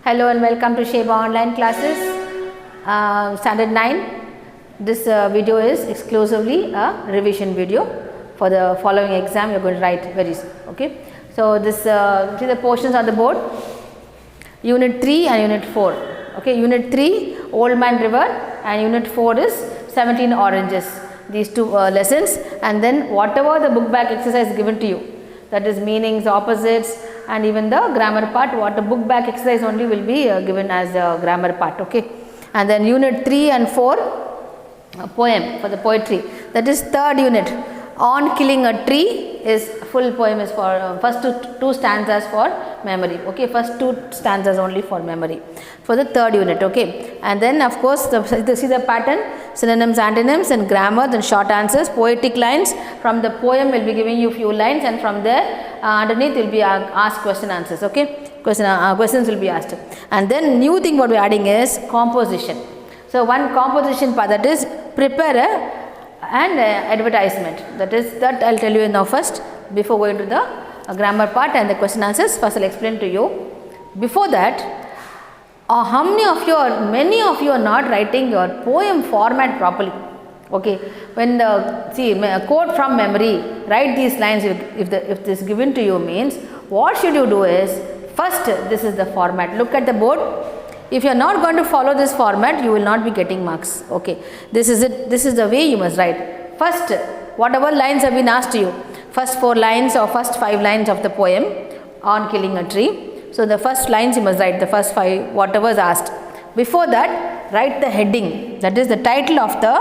Hello and welcome to Sheba Online Classes, Standard 9. This video is exclusively a revision video for the following exam you are going to write very soon. Okay. So, this see the portions on the board, Unit 3 and Unit 4. Okay. Unit 3 Old Man River and Unit 4 is 17 Oranges. These two lessons, and then whatever the book back exercise given to you, that is meanings, opposites, and even the grammar part, what the book back exercise only will be given as a grammar part. Okay. And then Unit 3 and 4 poem for the poetry, that is third unit. On Killing a Tree is full poem is for first two stanzas for memory. Okay, first two stanzas only for memory for the third unit. Okay, and then of course see the pattern, synonyms, antonyms, and grammar, then short answers, poetic lines. From the poem will be giving you few lines, and from there underneath will be asked question answers. Okay, questions will be asked, and then new thing what we are adding is composition. So one composition part, that is prepare and advertisement, that I will tell you now first before going to the grammar part and the question answers. First I will explain to you. Before that, many of you are not writing your poem format properly. Okay, when see a quote from memory, write these lines. If this given to you means, what should you do is, first this is the format, look at the board. If you are not going to follow this format, you will not be getting marks. Okay, this is it. This is the way you must write. First, whatever lines have been asked to you, first 4 lines or first 5 lines of the poem On Killing a Tree. So the first lines you must write, the first 5 whatever is asked. Before that, write the heading, that is the title of the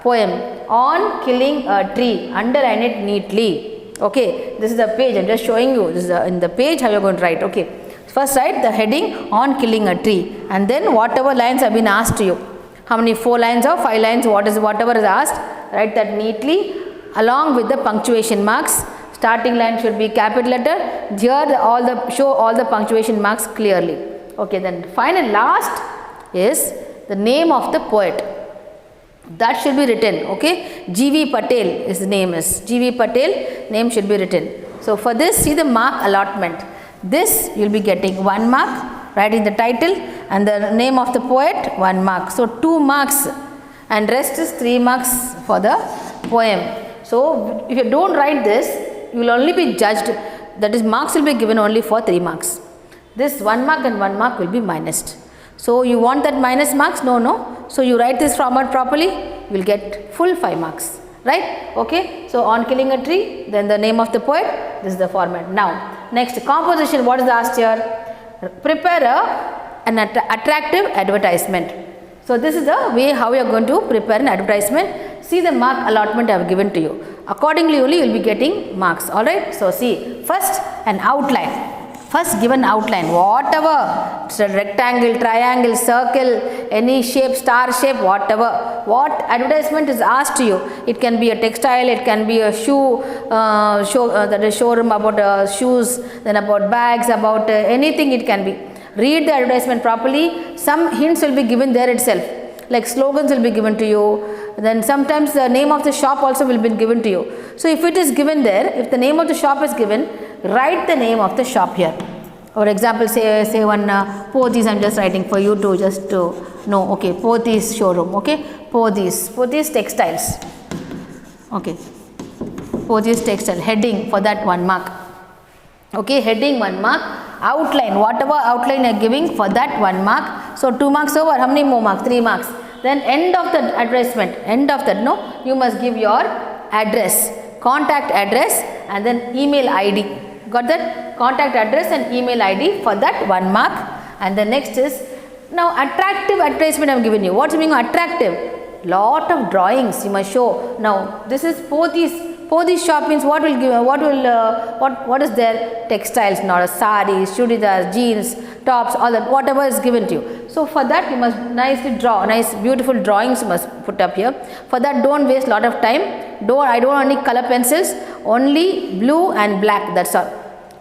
poem, On Killing a Tree. Underline it neatly. Okay, this is the page. I am just showing you. This is in the page how you are going to write. Okay. First write the heading On Killing a Tree, and then whatever lines have been asked to you, how many 4 lines or 5 lines, whatever is asked, write that neatly along with the punctuation marks. Starting line should be capital letter. Here show all the punctuation marks clearly. Okay, then final last is the name of the poet. That should be written. Okay, G.V. Patel is the name is. G.V. Patel name should be written. So for this, see the mark allotment. This you will be getting 1 mark, writing the title and the name of the poet, 1 mark. So 2 marks, and rest is 3 marks for the poem. So if you don't write this, you will only be judged, that is marks will be given only for 3 marks. This 1 mark and 1 mark will be minused. So you want that minus marks? No. So you write this format properly, you will get full 5 marks. Right? Okay. So On Killing a Tree, then the name of the poet, this is the format. Now next, composition. What is asked here? Prepare an attractive advertisement. So this is the way how you are going to prepare an advertisement. See the mark allotment I have given to you. Accordingly only you will be getting marks. Alright. So see, first an outline. First give an outline, whatever, it's a rectangle, triangle, circle, any shape, star shape, whatever. What advertisement is asked to you. It can be a textile, it can be a shoe, that is showroom about shoes, then about bags, about anything it can be. Read the advertisement properly. Some hints will be given there itself, like slogans will be given to you. Then sometimes the name of the shop also will be given to you. So if it is given there, if the name of the shop is given, write the name of the shop here. For example, say one Pothys, I am just writing for you to just to know. Okay, Pothys showroom. Okay, Pothys textiles. Okay, Pothys textile. Heading for that 1 mark. Okay, heading 1 mark. Outline, whatever outline you are giving, for that 1 mark. So 2 marks over. How many more marks? 3 marks. Then end of the advertisement. End of that, no, you must give your address, contact address, and then email ID. Got that? Contact address and email ID for that 1 mark. And the next is, now attractive advertisement I am giving you. What's the meaning of attractive? Lot of drawings you must show. Now this is Pothys shop means what will give, what is there? Textiles, not saris, chudidars, jeans, tops, all that, whatever is given to you. So for that you must nicely draw, nice beautiful drawings you must put up here. For that don't waste lot of time. I don't want any color pencils, only blue and black, that's all.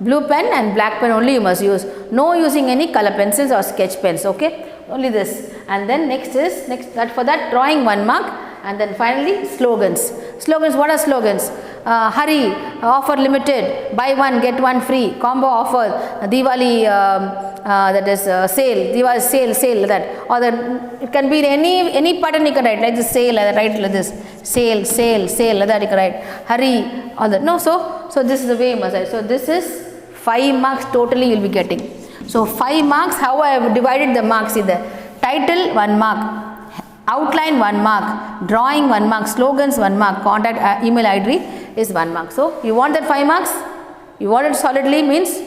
Blue pen and black pen only you must use. No using any color pencils or sketch pens. Okay, only this. And then next that for that drawing 1 mark. And then finally slogans. Slogans, what are slogans? hurry, offer limited, buy one get one free, combo offer, Diwali that is sale, Diwali sale that, or that it can be any pattern you can write like this, sale write like this, sale like that you can write, hurry, all that. No, so this is the way you must write. So this is 5 marks totally you will be getting. So 5 marks, how I have divided the marks in the title 1 mark, outline 1 mark, drawing 1 mark, slogans 1 mark, contact email ID is 1 mark. So you want that 5 marks, you want it solidly, means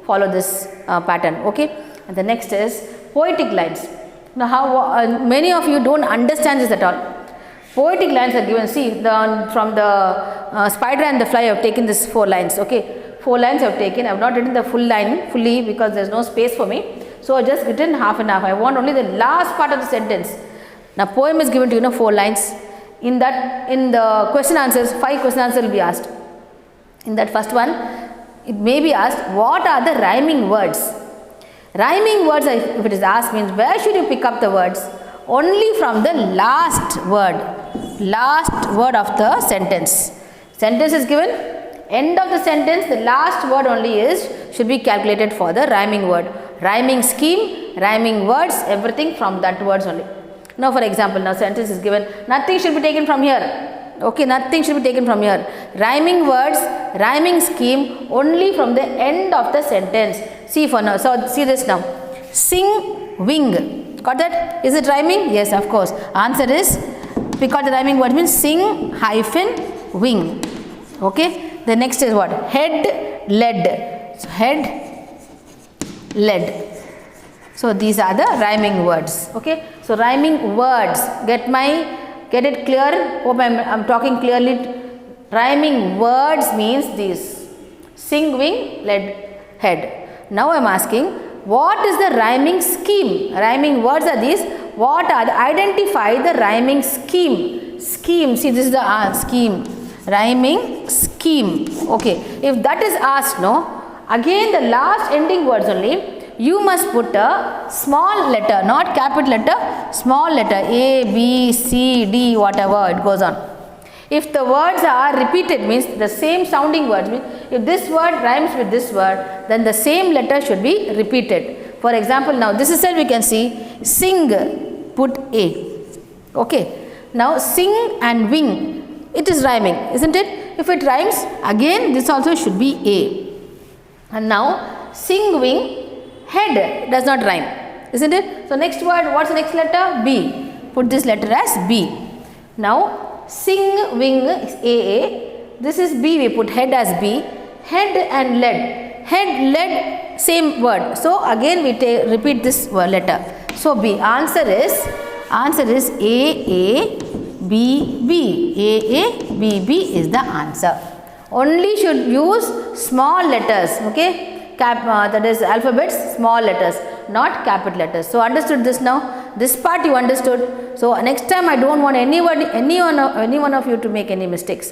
follow this pattern. Okay, and the next is poetic lines. Now how many of you don't understand this at all. Poetic lines are given. See, from the spider and the fly I have taken this 4 lines. Okay, 4 lines I have taken. I have not written the full line fully because there is no space for me. So I just written half and half. I want only the last part of the sentence. Now poem is given to you 4 lines. In the question answers, 5 question answers will be asked. In that first one, it may be asked, what are the rhyming words? Rhyming words, if it is asked, means where should you pick up the words? Only from the last word of the sentence. Sentence is given, end of the sentence, the last word only should be calculated for the rhyming word. Rhyming scheme, rhyming words, everything from that words only. Now for example, now sentence is given, nothing should be taken from here. Okay, nothing should be taken from here. Rhyming words, rhyming scheme only from the end of the sentence. See for now. So see this now. Sing, wing. Got that? Is it rhyming? Yes, of course. Answer is, because the rhyming word means sing hyphen wing. Okay. The next is what? Head, lead. So head, lead. So these are the rhyming words. Okay. So rhyming words. Get it clear? Hope I'm talking clearly. Rhyming words means these. Sing, wing, lead, head. Now I'm asking, what is the rhyming scheme? Rhyming words are these. What are the, identify the rhyming scheme. Scheme, see this is the scheme. Rhyming scheme. Okay. If that is asked, no, again the last ending words only, you must put a small letter, not capital letter, small letter, A, B, C, D, whatever it goes on. If the words are repeated, means the same sounding words, means if this word rhymes with this word, then the same letter should be repeated. For example, now this itself we can see, sing, put A. Okay. Now sing and wing, it is rhyming, isn't it? If it rhymes, again this also should be A. And now sing, wing, head does not rhyme, isn't it? So next word, what's the next letter? B. Put this letter as B. Now sing, wing is AA. This is B, we put head as B. Head and lead. Head, lead, same word. So again we repeat this letter. So B. Answer is AA, B, B. AA, B, B is the answer. Only should use small letters. Okay. That is alphabets, small letters, not capital letters. So understood this now? This part you understood. So next time I don't want any one of you to make any mistakes.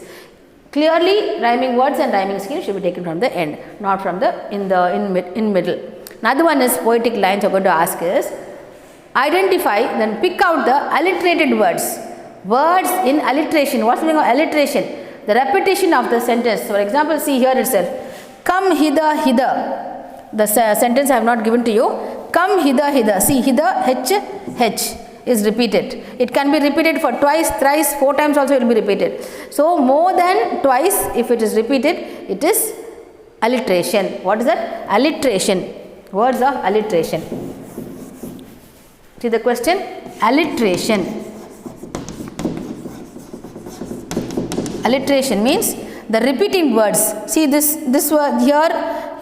Clearly rhyming words and rhyming scheme should be taken from the end, not from the in middle. Another one is poetic lines. I'm going to ask is, identify, then pick out the alliterated words. Words in alliteration. What's the meaning of alliteration? The repetition of the sentence. For example, see here itself. Come hither, hither. The sentence I have not given to you. Come hither, hither. See, hither, H, H is repeated. It can be repeated for twice, thrice, 4 times also it will be repeated. So, more than twice if it is repeated, it is alliteration. What is that? Alliteration. Words of alliteration. See the question? Alliteration. Alliteration means the repeating words. See this word here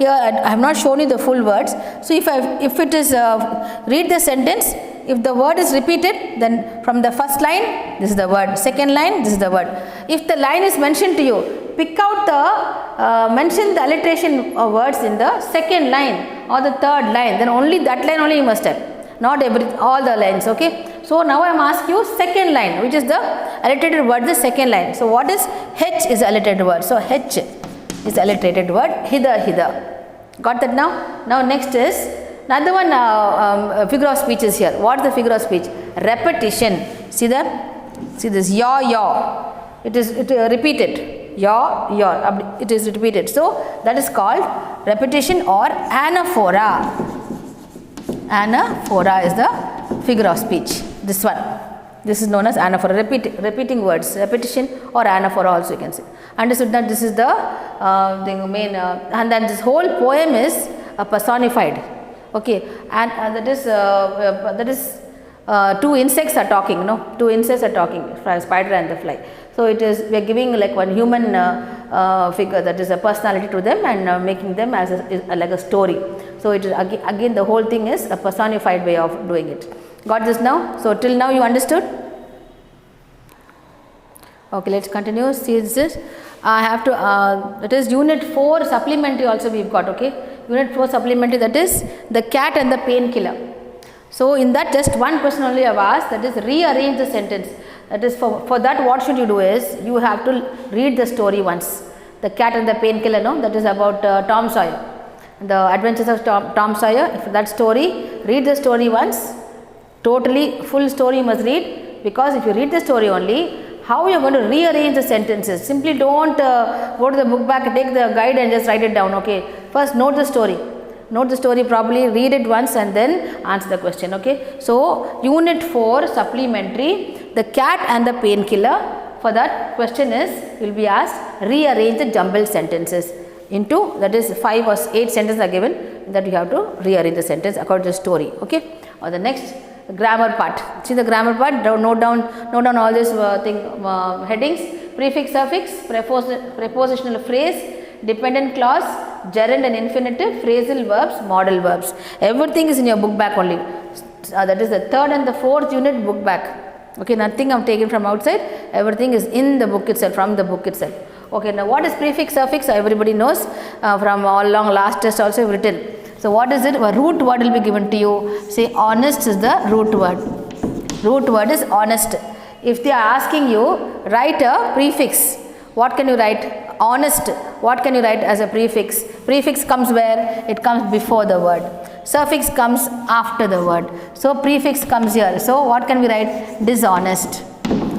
I have not shown you the full words. So if it is read the sentence, if the word is repeated, then from the first line this is the word, second line this is the word. If the line is mentioned to you, pick out the mention the alliteration of words in the second line or the third line, then only that line only you must have, not all the lines. Okay. So now I am asking you second line, which is the alliterated word, the second line. So what is H is alliterated word. So H is alliterated word, hither, hither. Got that now? Now next is another one figure of speech is here. What is the figure of speech? Repetition. See that? See this, yaw, yaw. It is repeated. your. It is repeated. So that is called repetition or anaphora. Anaphora is the figure of speech. This one. This is known as anaphora. Repeating words. Repetition or anaphora also you can say. Understood that this is the main and then this whole poem is personified. Okay, and that is two insects are talking. No, two insects are talking. Spider and the fly. So it is we are giving like one human figure, that is a personality to them, and making them as like a story. So it is again the whole thing is a personified way of doing it. Got this now? So till now you understood? Okay, let's continue. See this. I have to. That is unit 4 supplementary also we've got. Okay, unit 4 supplementary, that is the cat and the painkiller. So in that just one question only I have asked, that is rearrange the sentence. That is for that what should you do is you have to read the story once. The cat and the painkiller, no, that is about Tom Sawyer, the adventures of Tom Sawyer. For that story, read the story once. Totally full story you must read, because if you read the story only, how you are going to rearrange the sentences. Simply don't go to the book back, take the guide and just write it down. Okay, first note the story. Note the story properly, read it once and then answer the question. Okay, so unit 4 supplementary, the cat and the painkiller. For that question is, you will be asked rearrange the jumbled sentences into, that is 5 or 8 sentences are given, that you have to rearrange the sentence according to the story. Okay, or the next grammar part. See the grammar part, note down all these headings: prefix, suffix, prepositional phrase, dependent clause, gerund and infinitive, phrasal verbs, modal verbs. Everything is in your book back only. That is the 3rd and the 4th unit book back. Okay, nothing I have taken from outside. Everything is in the book itself, from the book itself. Okay, now what is prefix, suffix? Everybody knows from all along last test also written. So what is it? A root word will be given to you. Say honest is the root word. Root word is honest. If they are asking you, write a prefix. What can you write? Honest. What can you write as a prefix? Prefix comes where? It comes before the word. Suffix comes after the word. So prefix comes here. So what can we write? Dishonest.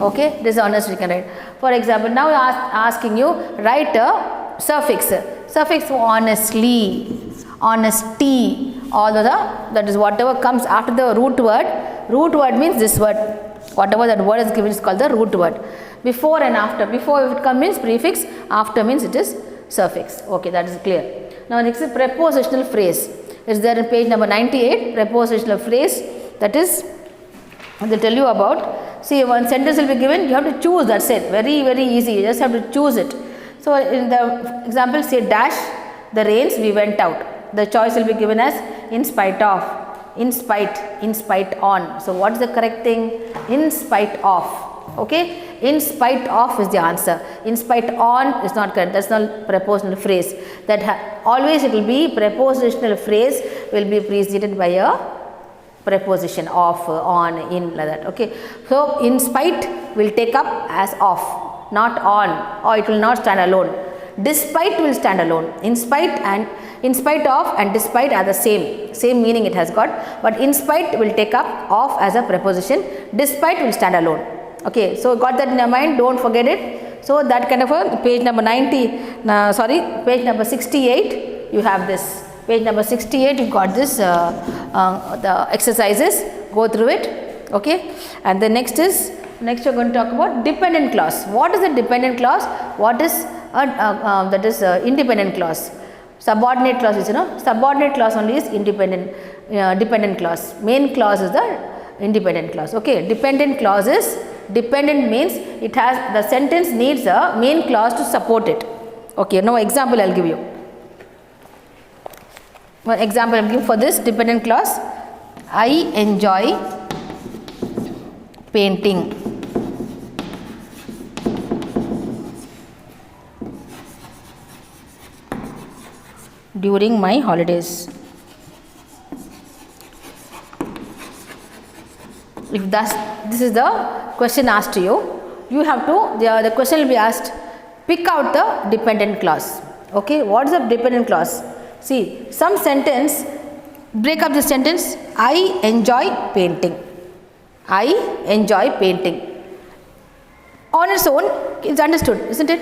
Okay, dishonest we can write. For example, now asking you, write a suffix. Suffix honestly, honesty, all of that is whatever comes after the root word. Root word means this word. Whatever that word is given is called the root word. Before and after. Before if it comes means prefix, after means it is suffix. Okay, that is clear. Now next is prepositional phrase. It's there in page number 98. Prepositional phrase, that is they tell you about. See, one sentence will be given, you have to choose, that's it. Very, very easy. You just have to choose it. So in the example, say dash the rains we went out. The choice will be given as in spite of, in spite on. So what is the correct thing? In spite of. Okay, in spite of is the answer. In spite on is not correct. That's not prepositional phrase. That always it will be prepositional phrase will be preceded by a preposition of, on, in, like that. Okay, so in spite will take up as of, not on, or it will not stand alone. Despite will stand alone. In spite of and despite are the same meaning it has got, but in spite will take up of as a preposition. Despite will stand alone. Okay, so got that in your mind, don't forget it. So that kind of a page number 90, page number 68, you have this. Page number 68, you got this, the exercises, go through it. Okay, and the next we are going to talk about dependent clause. What is a dependent clause? What is that is independent clause? Subordinate clause is, subordinate clause only is independent, dependent clause. Main clause is the independent clause. Okay, dependent clause is, dependent means it has, the sentence needs a main clause to support it. Okay, now example I will give you. One example I am giving for this dependent clause. I enjoy painting. During my holidays. If this is the question asked to you, you have to, the question will be asked, pick out the dependent clause. Okay, what is the dependent clause? See, some sentence, break up the sentence, I enjoy painting. I enjoy painting. On its own, it's understood, isn't it?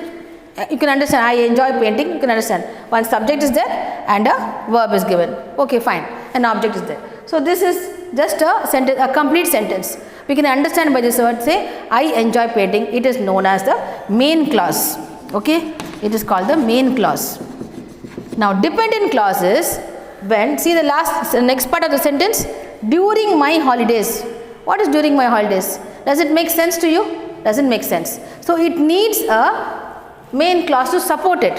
You can understand, I enjoy painting, you can understand. One subject is there and a verb is given. Okay, fine. An object is there. So this is just a sentence, a complete sentence. We can understand by this word, say, I enjoy painting. It is known as the main clause. Okay, it is called the main clause. Now, dependent clause is when, see the next part of the sentence, during my holidays. What is during my holidays? Does it make sense to you? Doesn't make sense. So it needs a main clause to support it.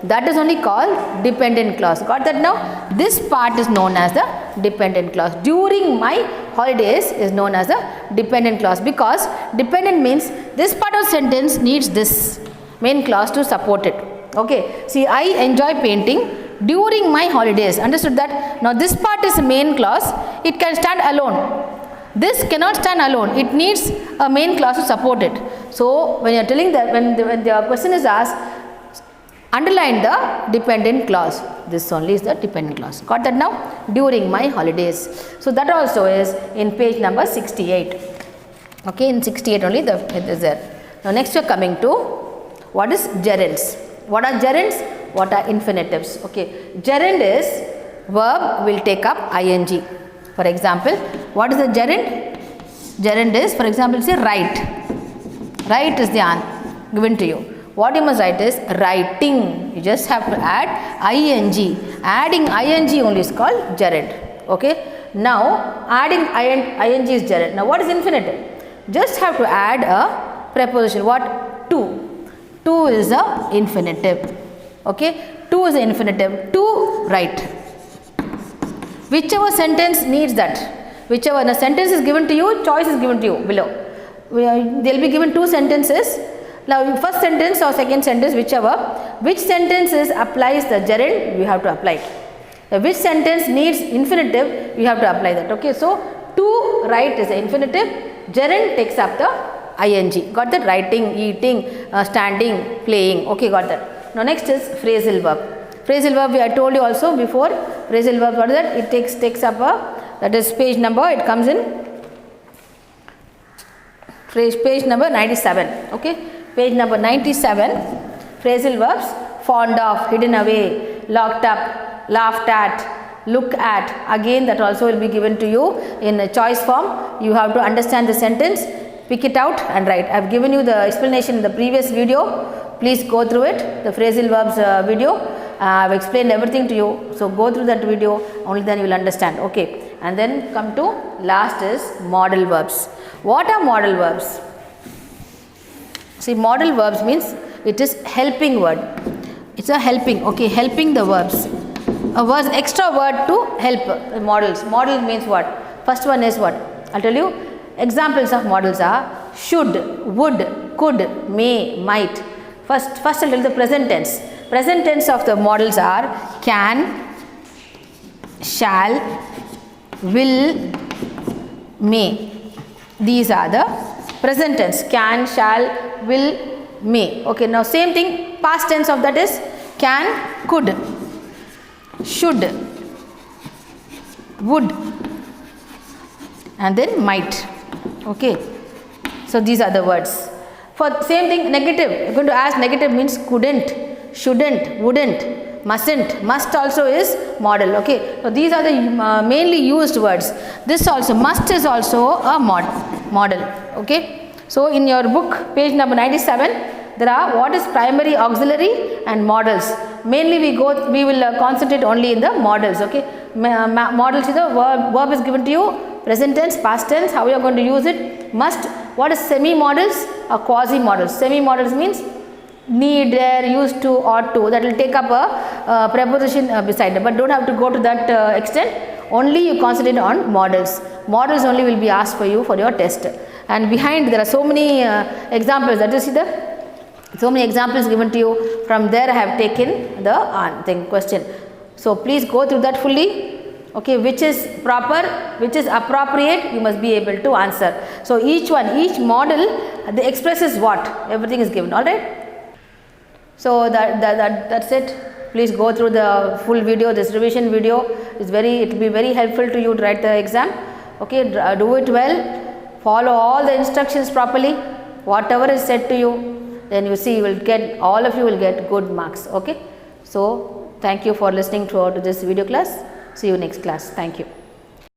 That is only called dependent clause. Got that now? This part is known as the dependent clause. During my holidays is known as the dependent clause, because dependent means this part of sentence needs this main clause to support it. Okay. See, I enjoy painting during my holidays. Understood that? Now this part is a main clause. It can stand alone. This cannot stand alone. It needs a main clause to support it. So when you are telling that, when the question is asked, underline the dependent clause. This only is the dependent clause. Got that now? During my holidays. So that also is in page number 68. Okay, in 68 only it is there. Now next we are coming to what is gerunds. What are gerunds? What are infinitives? Okay, gerund is verb will take up ing. For example, what is the gerund? Gerund is, for example, say write. Write is the answer given to you. What you must write is writing. You just have to add ing. Adding ing only is called gerund. Okay. Now adding ing is gerund. Now what is infinitive? Just have to add a preposition. What? To. To is the infinitive. Okay. To is the infinitive. To write. Whichever sentence needs that. Whichever the sentence is given to you, choice is given to you below. They will be given two sentences. Now first sentence or second sentence, whichever, which sentences applies the gerund, you have to apply it. Which sentence needs infinitive, you have to apply that. Okay, so to write is the infinitive, gerund takes up the ing. Got that? Writing, eating, standing, playing. Okay, got that. Now next is phrasal verb. Phrasal verb, I told you also before. Phrasal verb, what is that? It takes up that is page number, it comes in page number 97. Okay. Page number 97, phrasal verbs, fond of, hidden away, locked up, laughed at, look at. Again, that also will be given to you in a choice form. You have to understand the sentence, pick it out and write. I have given you the explanation in the previous video. Please go through it, the phrasal verbs video. I have explained everything to you. So go through that video, only then you will understand. Okay. And then come to last is modal verbs. What are modal verbs? See, modal verbs means it is helping word. It's a helping, okay, helping the verbs. A word, extra word to help modals. Modal means what? First one is what? I'll tell you. Examples of modals are should, would, could, may, might. First I'll tell you the present tense. Present tense of the modals are can, shall, will, may. These are the present tense. Can, shall, will, may. Okay, now same thing, past tense of that is can, could, should, would and then might. Okay, so these are the words. For same thing, negative, you are going to ask negative means couldn't, shouldn't, wouldn't, mustn't. Must also is modal. Okay, so these are the mainly used words. This also, must is also a modal. Okay, so in your book page number 97 there are what is primary, auxiliary and modals. Mainly we will concentrate only in the modals. Okay, modals is the verb is given to you, present tense, past tense, how you are going to use it. Must, what is semi modals or quasi modals? Semi modals means need, dare, used to, ought to, that will take up a preposition beside it, but don't have to go to that extent. Only you concentrate on modals. Modals only will be asked for you for your test. And behind there are so many examples, that is, see the so many examples given to you. From there I have taken the question. So please go through that fully. Okay, which is proper, which is appropriate, you must be able to answer. So each one, each model, the expresses what, everything is given. All right. So that's it. Please go through the full video. This revision video is it will be very helpful to you to write the exam. Okay, do it well. Follow all the instructions properly. Whatever is said to you, then you see you will get, all of you will get good marks. Okay. So thank you for listening throughout this video class. See you next class. Thank you.